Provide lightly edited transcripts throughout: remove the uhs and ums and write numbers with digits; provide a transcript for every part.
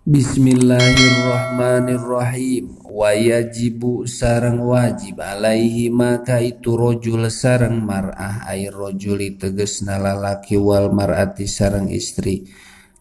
Bismillahirrahmanirrahim. Wayajibu sareng wajib alaihi maka itu rojul sareng mar'ah ay rojuli tegesna lalaki wal mar'ati sareng istri.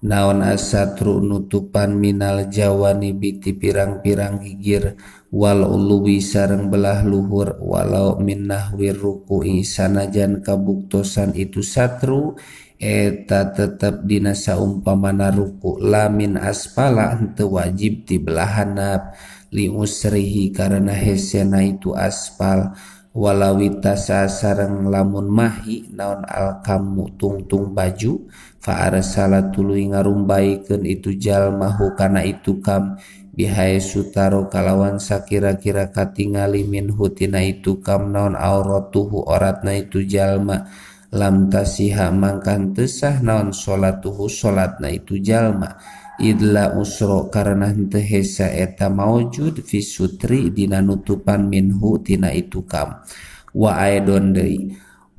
Naon asatru nutupan minal jawani biti pirang-pirang gigir wal uluwi sareng belah luhur walau min nahwir ruku'i sanajan kabuktosan itu satru eta tetap dina saumpamana ruku lamin aspala henteu wajib ti belahan handap li usrihi karena hesena itu aspal walawita sareng lamun mahi naon alkamu tungtung baju fa arsala tuluy ngarumbaikeun itu jalmahu kana itu kam bihai sutaro kalawan sakira-kira katingali minhu tina itu kam naon auratuhu oratna itu jalma lam tasiha mangkan tesah naon sholatuhu sholatna itu jalma idla usro karena henteu hesa eta maujud fi sutri dina nutupan minhu tina itu kam wa aidon deui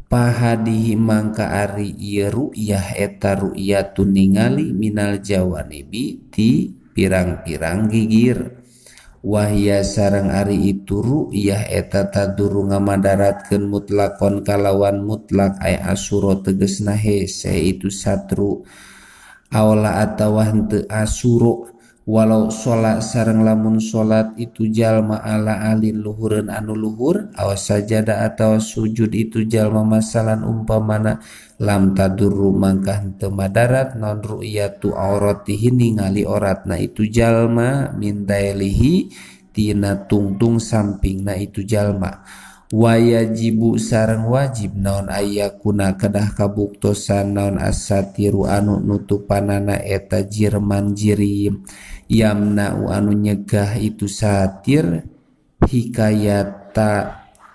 pahadihi mangka ari ieu ru'yah eta ru'yatun ningali minal jawanibi ti pirang-pirang gigir wahya sareng ari itu ru'yah eta taduru ngamadaratkeun mutlakon kalawan mutlak ay asuro tegesna hese itu satru aula atawa henteu asuro walau sholat sareng lamun sholat itu jalma ala alin luhureun anu luhur awas sajada atawa sujud itu jalma masalan umpamana lam tadurru mangka henteu madarat non ru'yatu auratihi ningali oratna itu jalma min dailihi tina tungtung sampingna itu jalma wayajibu sareng wajib naon ayakuna kedah kabuktosan naon asatiru anu nutupanana eta jirman jirim yamna'u anu nyegah itu satir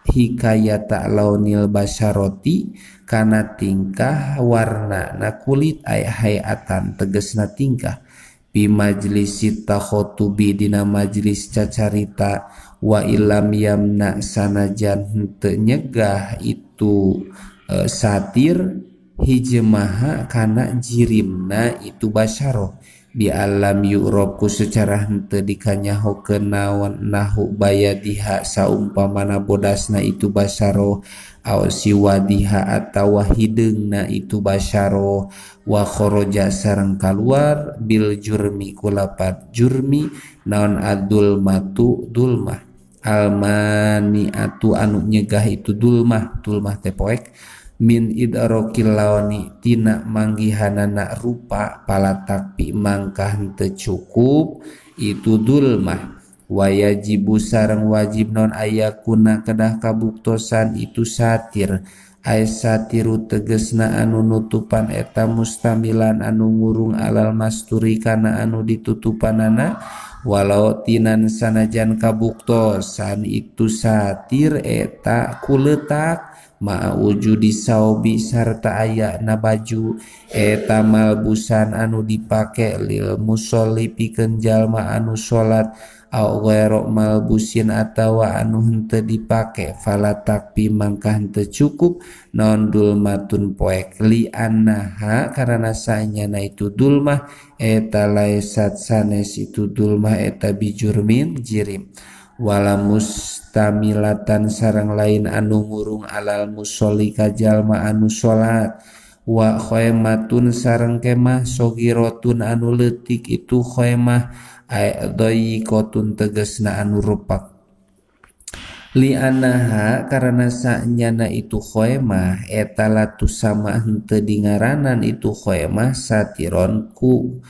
hikayata launil basyaroti kana tingkah warna na kulit ay hayatan tegesna tingkah bi majlisit takhotubi dina majlis cacarita wa ilam yamna sanajan henteu nyegah itu satir hijmaha kana jirimna itu basyaro bi alam yu'rabku secara henteu dikanyahokeun naon nahu bayadiha saumpamana bodasna itu basyaro aw siwadiha atawa hideungna itu basyaro wa kharaja sareng kaluar bil jurmi kulapat jurmi naon adul matu dulmah almani atu anu nyegah itu dulmah teh poek min idrokil launi tina manggihanana rupa palatakpi mangka henteu cukup itu dulmah wayajibu sareng wajib non ayakuna kedah kabuktosan itu satir ay satiru tegesna anu nutupan eta mustamilan anu ngurung alal masturi kana anu ditutupanana walau tinan sanajan kabuktosan itu satir eta kuletak ma'wujudi saubi sarta aya na baju eta malbusan anu dipake lil musolli pikeun jalma anu salat au ghairu malbusin atawa anu henteu dipake fala takpi mangka henteu cukup non dulmatun poek li annaha karana sanyana itu dulmah eta laisat sanes itu dulmah eta bijurmin jirim wala mustamilatan sareng lain anu ngurung alal musolli ka jalma anu salat wa khaimatun sareng kemah sogirotun anu leutik itu khaimah ay dhayiqatun tegesna anu rupak li anaha karena sanyana itu khaimah eta latu sama henteu dingaranan itu khaimah satiron ku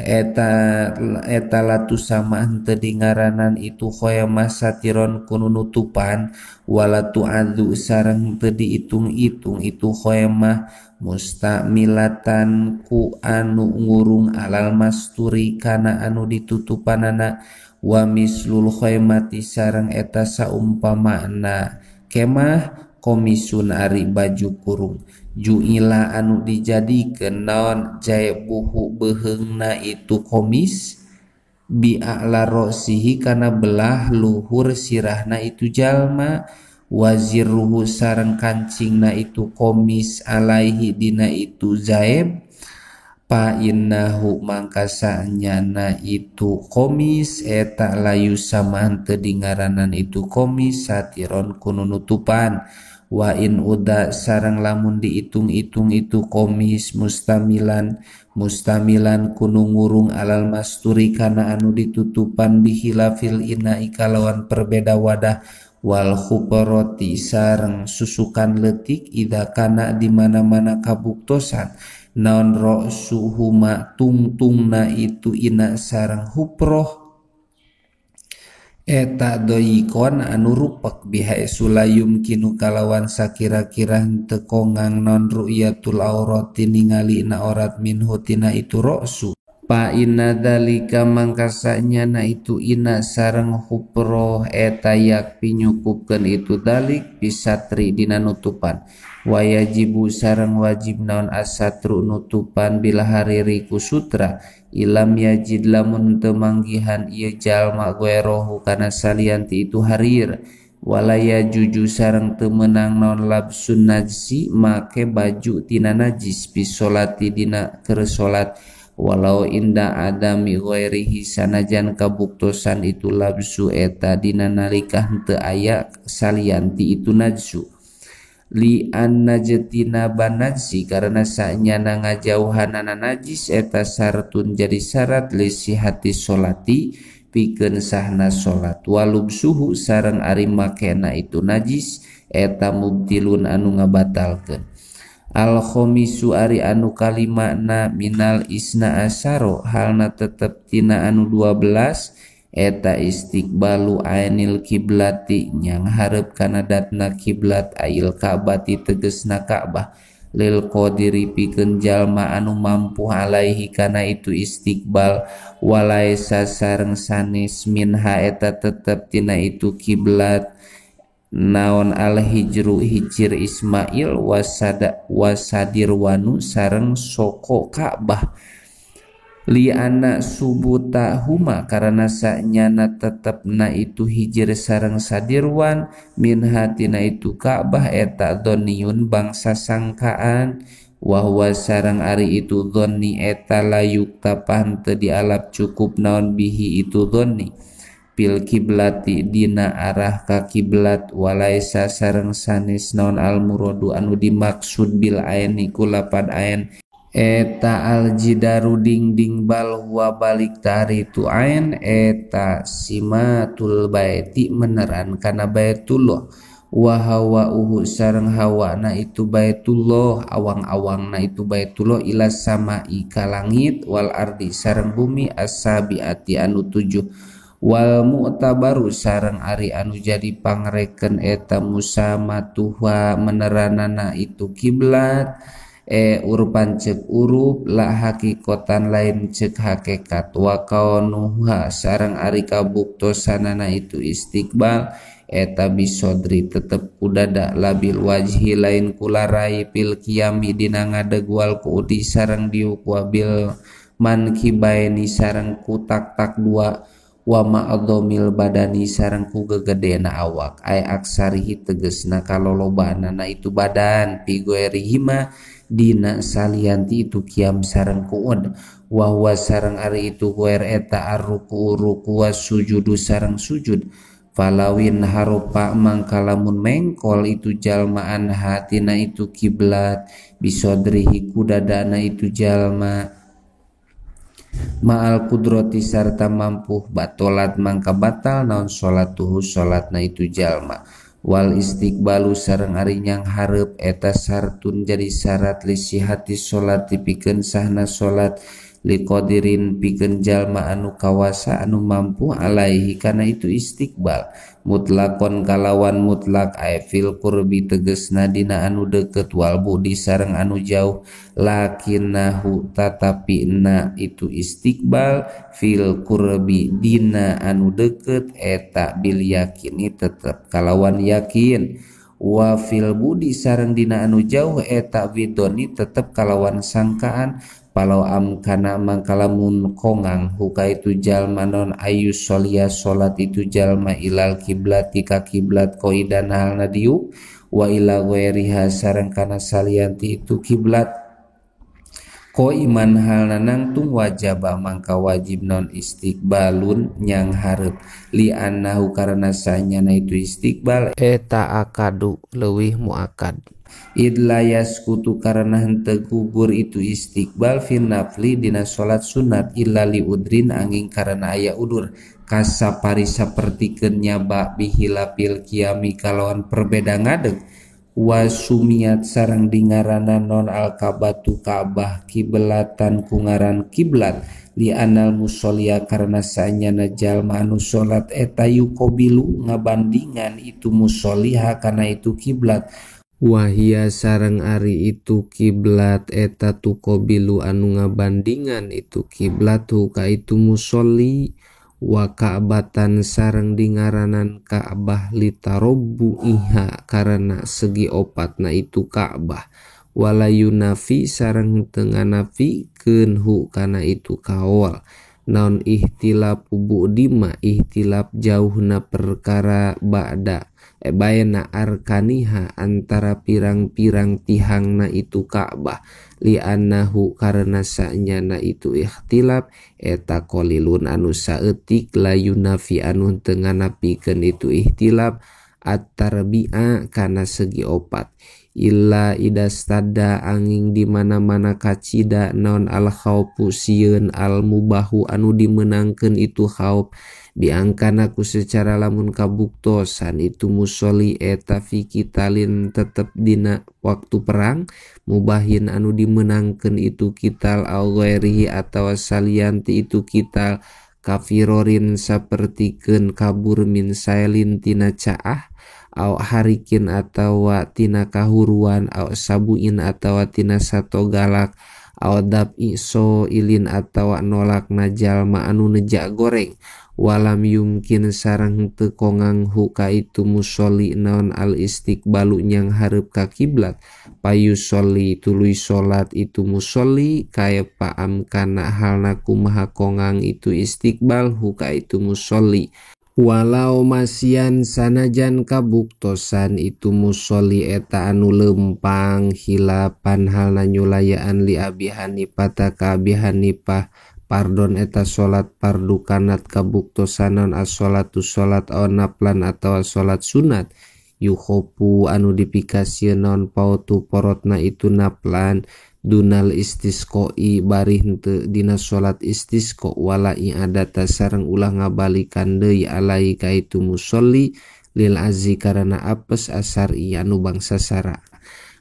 eta latu sama henteu dingaranan itu khaimah satiron kunu nutupan walatu adu sareng henteu diitung-itung itu khaimah mustamilatan ku anu ngurung alal masturi kana anu ditutupanana wa mislul khaimati sareng eta saumpamana kemah komisun ari baju kurung juila anu dijadikeun naon jaibuhu beheungna itu komis bi a'la rosihi kana belah luhur sirahna itu jalma wazirruhu sareng kancingna itu komis alaihi dina itu zaib fa innahu mangkasanyana itu komis eta layu saman teu dingaranan itu komis satiron kuno nutupan wa in uda sareng lamun diitung-itung itu komis mustamilan kuno ngurung alal masturi kana anu ditutupan bihilafil inai kalawan perbeda wadah wal khubaroti sareng susukan letik ida kana di mana-mana kabuktosan naon ra'suhuma tungtungna itu ina sareng huproh eta doyikon anu rupek bihai sulayum kinu kalawan sakira-kira teu kongang non ru'yatul aurati ningali na aurat minhu tina itu ra'su pa inna dalika mangkasanya na itu ina sareng hupro eta yak pinyukupkeun itu dalik bisatri dina nutupan wayajibu sareng wajib naon asatru nutupan bila hariri ku sutra ilam yajid lamun teu manggihan ieu jalma guerohu kana salianti itu harir walaya juju sareng teu meunang naon labsun najsi make baju tina najis bisolati dina keur salat walau inda adami ghairihi sanajan kabuktosan itu labsu eta dina nalika henteu aya salianti itu najsu li annajetina banajsi karena sanyana ngajauhanana najis eta sartun jadi syarat li sihati solati pikeun sahna salat walub suhu sareng ari makena itu najis eta mubtilun anu ngabatalkeun al khomisu ari anu kalimana minal isna asaro halna tetep tina anu 12 eta istiqbalu ainil kiblati nyang hareup kana datna kiblat ail ka'bati tegesna Ka'bah lil qadiri pikeun jalma anu mampu alaihi kana itu istiqbal walaisa sareng sanes minha eta tetep tina itu kiblat naon al hijru hijir Ismail wasadirwanu sareng soko Ka'bah li anak subuta huma karena sanyana tetepna itu hijir sareng sadirwan min hatina itu Ka'bah eta dhoniun bangsa sangkaan wahwa sareng ari itu dhoni eta layuk tapan teu dialap cukup naon bihi itu dhoni pil kiblati dina arah ka kiblat walaisa sareng sanes naon al muradu anu dimaksud bil aini kulapad ain eta al jidaru dingding bal huwa balik tari tu ain eta simatul baiti meneran kana baitullah wa hawa uhu sareng hawa na itu baitullah awang-awang na itu baitullah ila samai ka langit wal ardi sareng bumi asabiati anu 7 wal mu'tabaru sareng ari anu jadi pangreken eta musamatuha meneranana itu kiblat urupan cek urup la hakikotan lain cek hakikat wa kaunuha sareng ari kabuktosanana itu istiqbal eta bisodri tetep kudada labil wajhi lain kularai pil kiami dina ngadegwal kuudi sareng diuk wabil man kibaini sareng kutak tak dua wa ma'adhamil badani sareng ku gegedena awak ay aksarihi tegesna kalolobana na itu badan pigoerihima dina salianti itu kiam sareng kuud wa huwa sareng ari itu guer eta arruku ruku wasujudu sareng sujud falawin harupa mangkalamun mengkol itu jalmaan hatina itu kiblat bisodrihi kudadana itu jalma ma'al kudroti sarta mampu batolat mangka batal naon salatuhu salatna itu jalma wal istiqbalu sareng ari nyang hareup eta sartun jadi syarat li sihati salat pikeun sahna salat liqadirin pikeun jalma anu kawasa anu mampu alaihi kana itu istiqbal mutlakon kalawan mutlak ay fil qurbi tegesna dina anu deukeut wal budi sareng anu jauh lakinnahu tatapi na itu istiqbal fil qurbi dina anu deukeut eta bil yakini tetep kalawan yakin wa fil budi sareng dina anu jauh eta widoni tetep kalawan sangkaan palau amkana mangkalamun kongang huka itu jalma non ayu solia solat itu jalma ilal kiblati ka kiblat koidan halna diuk wa ila ghairiha sareng kana salianti itu kiblat ko iman halna nangtung wajaba mangka wajib non istiqbalun nyang hareup li annahu karena sanyana itu istiqbal eta akadu leuwih muakad idla yaskutu karena henteu gugur itu istiqbal fi nafli dina salat sunat illa li udrin angin karena aya udur kasapari sapertikeun nyaba bihilapil kiami kalawan perbeda ngadeg wasumiat sareng dingarana non al-kabatu Ka'bah kiblatan kungaran kiblat li anal musolia karena sanyana jalma anu salat eta yuqabilu ngabandingan itu musoliha kana itu kiblat wahia sareng ari itu kiblat eta tuqabilu anu ngabandingan itu kiblat ka itu musoli wa ka'batan sareng dingaranan Ka'bah litarobbu iha karena segi opatna itu Ka'bah wala yunafi sareng tengah nafi keunhu kana itu kaol naon ihtilaf bu'dima ihtilaf jauhna perkara ba'da bayana arkaniha antara pirang-pirang tihangna itu Ka'bah li annahu karena sanyana itu ikhtilaf eta qalilun anu saeutik la yunafi anu teu nganapikeun itu ikhtilaf at-tarbi'a kana segi opat illa idastada angin di mana-mana kacida naon al khaufu sieun al mubahu anu dimenangkeun itu khauf diangkana ku secara lamun kabuktosan itu musoli eta fi kitalin tetep dina waktu perang mubahin anu dimenangkeun itu kital au ghairihi atawa salianti itu kital kafirorin sapertikeun kabur min sailin tina caah au harikin atawa tina kahuruan au sabuin atawa tina sato galak au dab'i so ilin atawa nolak jalma anu neja goreng walam yumkin sareng teu kongang ka itu musolli naon al istiqbalu nyang hareup ka kiblat payusolli tuluy salat itu musolli kaya paam kana halna kumaha kongang itu istiqbal ka itu musolli walau masian sanajan kabuktosan itu musolli eta anu lempang hilapan halna nyulayaan li Abi Hanifah ka Abi Hanifah pardon eta salat fardu kanat kabuktosanon as-salatu salat aw naflan atawa salat sunat yukhopu anu dipikasieun non pautu porotna itu naflan dunal istisqoi bari henteu dina salat istisqa wala i'adata sareng ulah ngabalikan deui alai ka itu musolli lil azzi karana apes asar anu bangsa sara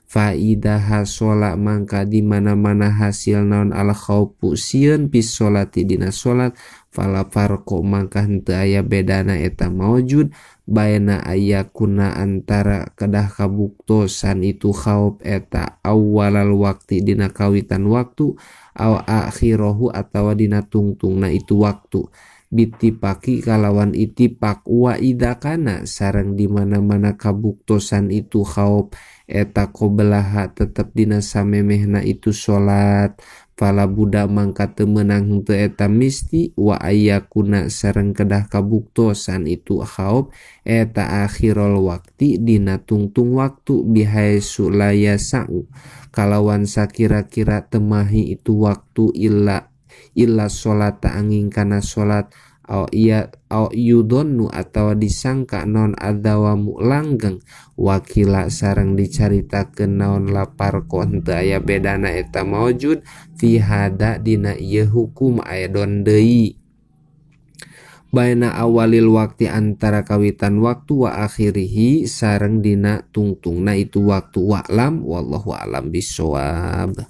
faidah hasola mangka di mana-mana hasil naon al khaufu sieun bis sholati dina salat fala farqo mangka henteu aya bedana eta maujud baina ayakuna antara kedah kabuktosan itu khauf eta awalal waktu dina kawitan waktu aw akhirahu atawa dina tungtungna itu waktu bitipaki kalawan itipak wa idakana sareng di mana-mana kabuktosan itu khauf eta qoblaha tetep dina samemehna itu salat fala budak mangka teu meunang henteu eta misti wa ayakuna sareng kedah kabuktosan itu khauf eta akhirul wakti dina tungtung waktu bihaisu layasau kalawan sakira-kira temahi itu waktu illa salat angin kana salat au yudonu atawa disangka non adawamu langgeng wakila sareng dicaritakeun naon lapar kon teu aya bedana eta maujud fi hada dina ieu hukum aya don deui baina awalil waktu antara kawitan waktu wa akhirihi sareng dina tungtungna itu waktu wa'lam wallahu a'lam bissawab.